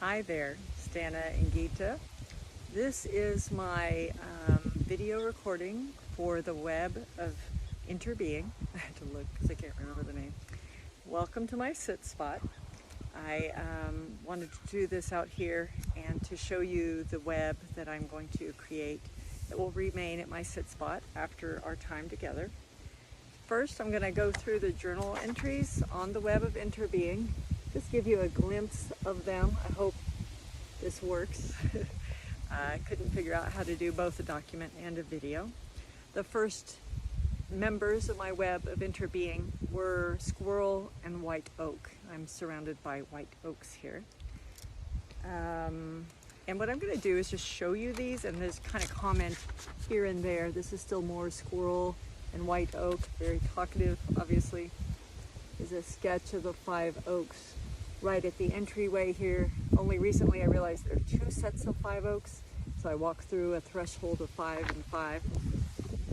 Hi there, Stana and Gita. This is my video recording for the web of Interbeing. I had to look because I can't remember the name. Welcome to my sit spot. I wanted to do this out here and to show you the web that I'm going to create that will remain at my sit spot after our time together. First, I'm going to go through the journal entries on the web of Interbeing. Just give you a glimpse of them. I hope this works. I couldn't figure out how to do both a document and a video. The first members of my web of Interbeing were squirrel and white oak. I'm surrounded by white oaks here. And what I'm going to do is just show you these and just kind of comment here and there. This is still more squirrel and white oak, very talkative, obviously. Is a sketch of the 5 oaks right at the entryway here. Only recently I realized there are 2 sets of 5 oaks, so I walked through a threshold of 5 and 5.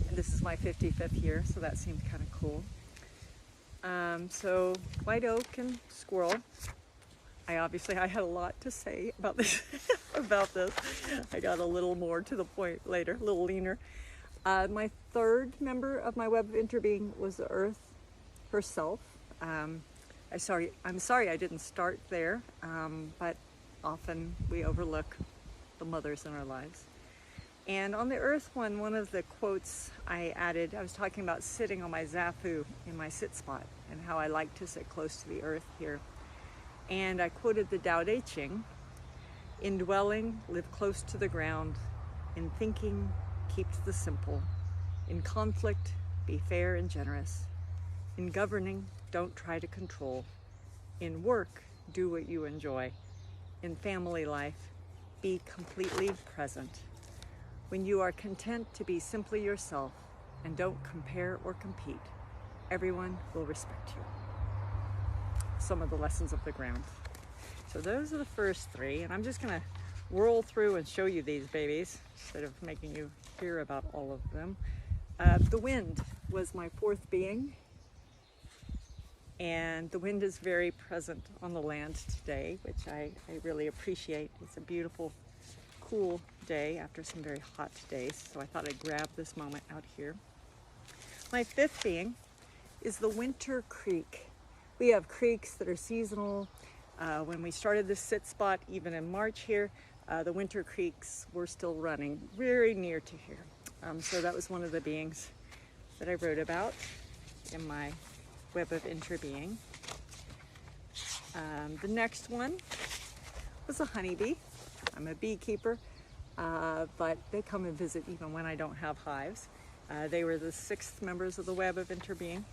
And this is my 55th year, so that seemed kind of cool. So white oak and squirrel. I had a lot to say about this. I got a little more to the point later, a little leaner. My third member of my web of Interbeing was the Earth herself. I'm sorry I didn't start there, but often we overlook the mothers in our lives. And on the Earth one of the quotes I added, I was talking about sitting on my zafu in my sit spot and how I like to sit close to the earth here. And I quoted the Tao Te Ching: "In dwelling, live close to the ground. In thinking, keep to the simple. In conflict, be fair and generous. In governing, don't try to control. In work, do what you enjoy. In family life, be completely present. When you are content to be simply yourself and don't compare or compete, everyone will respect you." Some of the lessons of the ground. So those are the first 3, and I'm just gonna whirl through and show you these babies instead of making you hear about all of them. The wind was my 4th being. And the wind is very present on the land today, which I really appreciate. It's a beautiful, cool day after some very hot days, so I thought I'd grab this moment out here. My 5th being is the winter creek. We have creeks that are seasonal. When we started this sit spot, even in March here, the winter creeks were still running very near to here. So that was one of the beings that I wrote about in my web of Interbeing. The next one was a honeybee. I'm a beekeeper, but they come and visit even when I don't have hives. They were the 6th members of the web of Interbeing,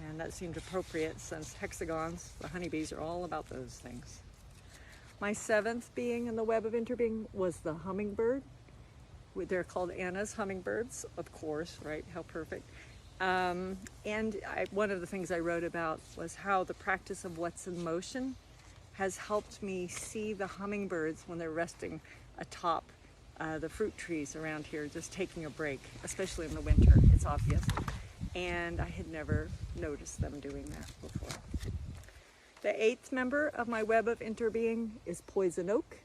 and that seemed appropriate since hexagons, the honeybees, are all about those things. My 7th being in the web of Interbeing was the hummingbird. They're called Anna's hummingbirds, of course, right? How perfect. One of the things I wrote about was how the practice of what's in motion has helped me see the hummingbirds when they're resting atop the fruit trees around here, just taking a break, especially in the winter. It's obvious. And I had never noticed them doing that before. The 8th member of my web of Interbeing is poison oak.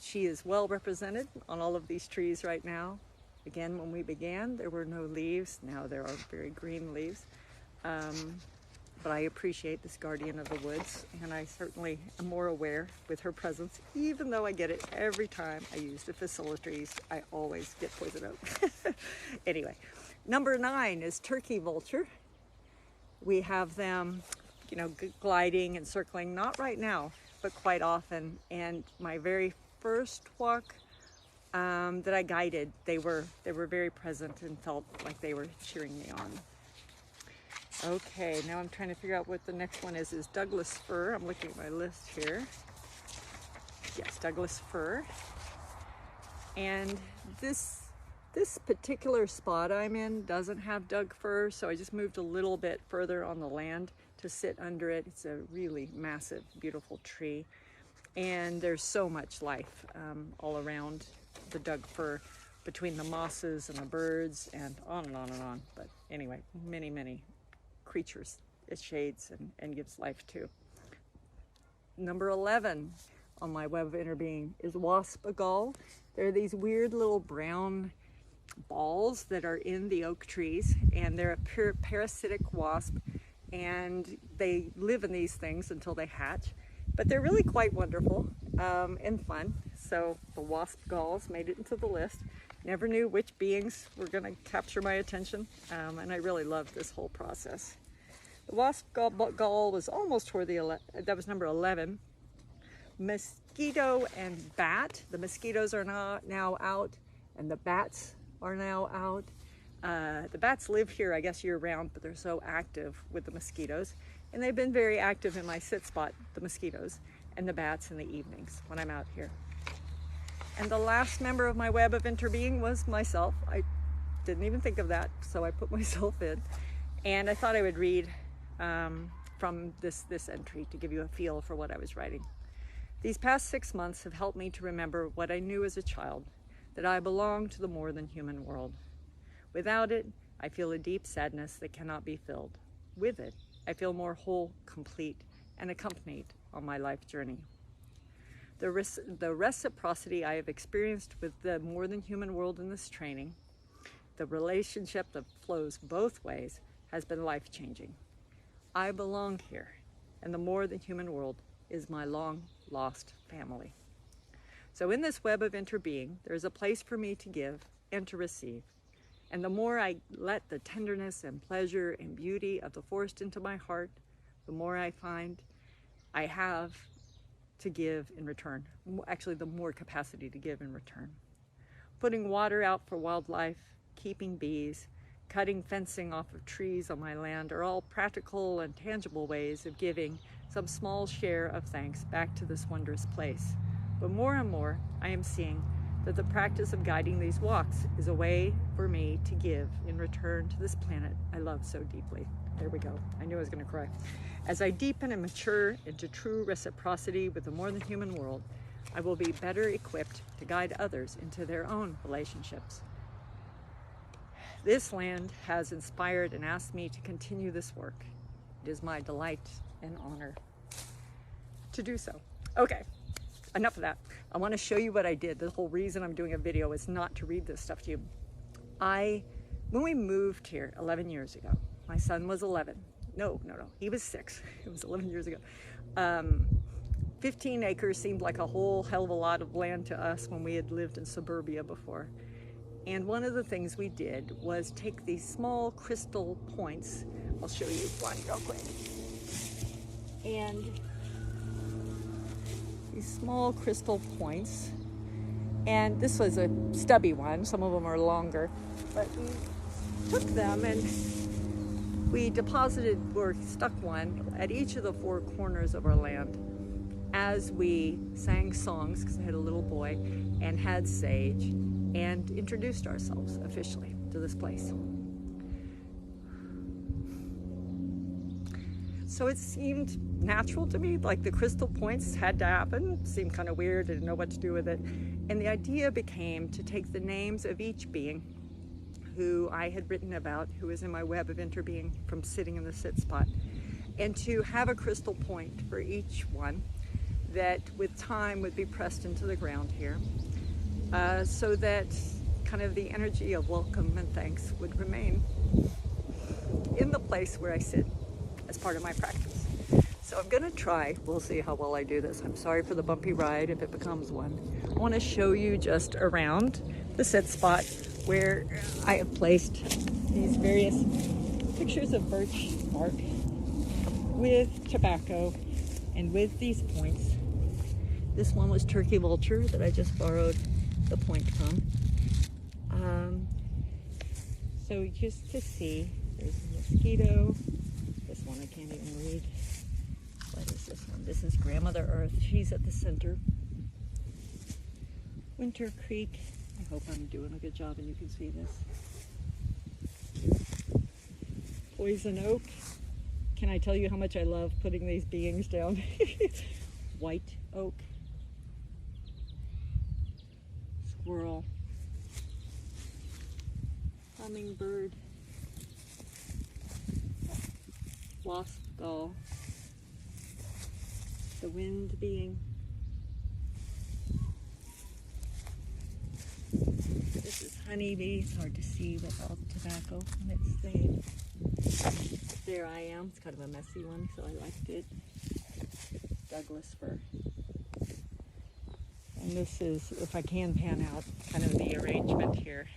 She is well represented on all of these trees right now. Again, when we began, there were no leaves. Now there are very green leaves. But I appreciate this guardian of the woods, and I certainly am more aware with her presence, even though I get it every time I use the facilities. I always get poison oak. Anyway, number 9 is turkey vulture. We have them, gliding and circling, not right now, but quite often. And my very first walk that I guided, they were very present and felt like they were cheering me on. Okay, now I'm trying to figure out what the next one is Douglas fir. I'm looking at my list here. Yes, Douglas fir. And this particular spot I'm in doesn't have Doug fir, so I just moved a little bit further on the land to sit under it. It's a really massive, beautiful tree. And there's so much life all around the Doug fir, between the mosses and the birds and on and on and on. But anyway, many, many creatures it shades and gives life to. Number 11 on my web of Interbeing is wasp gall. They're these weird little brown balls that are in the oak trees, and they're a parasitic wasp, and they live in these things until they hatch. But they're really quite wonderful and fun. So the wasp galls made it into the list. Never knew which beings were going to capture my attention, and I really loved this whole process. The wasp gall was almost toward that was number 11. Mosquito and bat. The mosquitoes are now out, and the bats are now out. The bats live here, I guess, year-round, but they're so active with the mosquitoes. And they've been very active in my sit spot, the mosquitoes, and the bats in the evenings when I'm out here. And the last member of my web of Interbeing was myself. I didn't even think of that, so I put myself in. And I thought I would read from this entry to give you a feel for what I was writing. These past 6 months have helped me to remember what I knew as a child, that I belong to the more than human world. Without it, I feel a deep sadness that cannot be filled. With it, I feel more whole, complete, and accompanied on my life journey. The reciprocity I have experienced with the more than human world in this training, the relationship that flows both ways, has been life-changing. I belong here, and the more than human world is my long-lost family. So in this web of Interbeing, there is a place for me to give and to receive. And the more I let the tenderness and pleasure and beauty of the forest into my heart, the more I find I have to give in return. Actually, the more capacity to give in return. Putting water out for wildlife, keeping bees, cutting fencing off of trees on my land are all practical and tangible ways of giving some small share of thanks back to this wondrous place. But more and more, I am seeing that the practice of guiding these walks is a way for me to give in return to this planet I love so deeply. There we go. I knew I was going to cry. As I deepen and mature into true reciprocity with the more than human world, I will be better equipped to guide others into their own relationships. This land has inspired and asked me to continue this work. It is my delight and honor to do so. Okay, enough of that. I want to show you what I did. The whole reason I'm doing a video is not to read this stuff to you. When we moved here 11 years ago, my son was 11. No, he was 6. It was 11 years ago. 15 acres seemed like a whole hell of a lot of land to us when we had lived in suburbia before. And one of the things we did was take these small crystal points. I'll show you one real quick. And these small crystal points. And this was a stubby one. Some of them are longer. But we took them and we deposited or stuck one at each of the 4 corners of our land as we sang songs, because I had a little boy, and had sage, and introduced ourselves officially to this place. So it seemed natural to me, like the crystal points had to happen. It seemed kind of weird, I didn't know what to do with it. And the idea became to take the names of each being who I had written about, who was in my web of Interbeing from sitting in the sit spot, and to have a crystal point for each one that with time would be pressed into the ground here, so that kind of the energy of welcome and thanks would remain in the place where I sit as part of my practice. So I'm gonna try, we'll see how well I do this. I'm sorry for the bumpy ride if it becomes one. I wanna show you just around the sit spot where I have placed these various pictures of birch bark with tobacco and with these points. This one was turkey vulture that I just borrowed the point from. So just to see, there's a mosquito. This one I can't even read. What is this one? This is Grandmother Earth. She's at the center. Winter Creek. I hope I'm doing a good job and you can see this. Poison Oak. Can I tell you how much I love putting these beings down? White Oak. Squirrel. Hummingbird. Wasp gull. The wind being. This is honeybee. It's hard to see with all the tobacco on its thing. There I am. It's kind of a messy one, so I liked it. Douglas fir. And this is, if I can pan out, kind of the arrangement here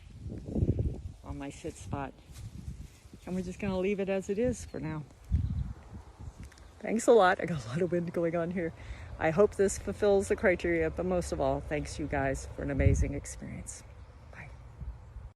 on my sit spot. And we're just going to leave it as it is for now. Thanks a lot. I got a lot of wind going on here. I hope this fulfills the criteria, but most of all, thanks you guys for an amazing experience.